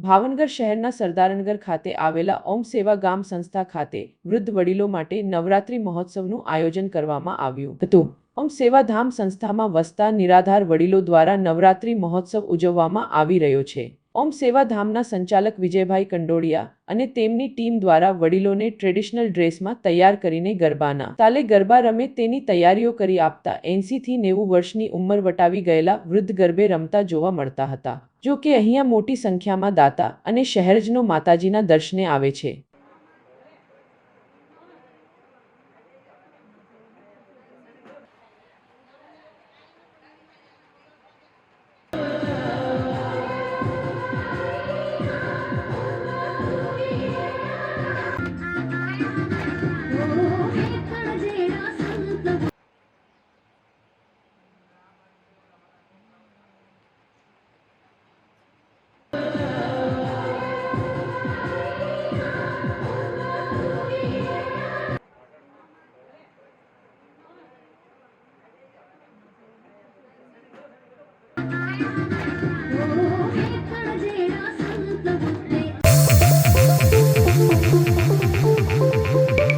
ભાવનગર શહેરના સરદારનગર ખાતે આવેલા ઓમ સેવા ગામ સંસ્થા ખાતે વૃદ્ધ વડીલો માટે નવરાત્રિ મહોત્સવનું આયોજન કરવામાં આવ્યું હતું। ઓમ સેવાધામ સંસ્થામાં વસતા નિરાધાર વડીલો દ્વારા નવરાત્રિ મહોત્સવ ઉજવવામાં આવી રહ્યો છે। ઓમ સેવાધામના સંચાલક વિજયભાઈ કંડોડિયા અને તેમની ટીમ દ્વારા વડીલોને ટ્રેડિશનલ ડ્રેસમાં તૈયાર કરીને ગરબાના તાલે ગરબા રમે તેની તૈયારીઓ કરી આપતા 80 થી 90 વર્ષની ઉંમર વટાવી ગયેલા વૃદ્ધ ગરબે રમતા જોવા મળતા હતા। જો કે અહીંયા મોટી સંખ્યામાં દાતા અને શહેરજનો માતાજીના દર્શને આવે છે।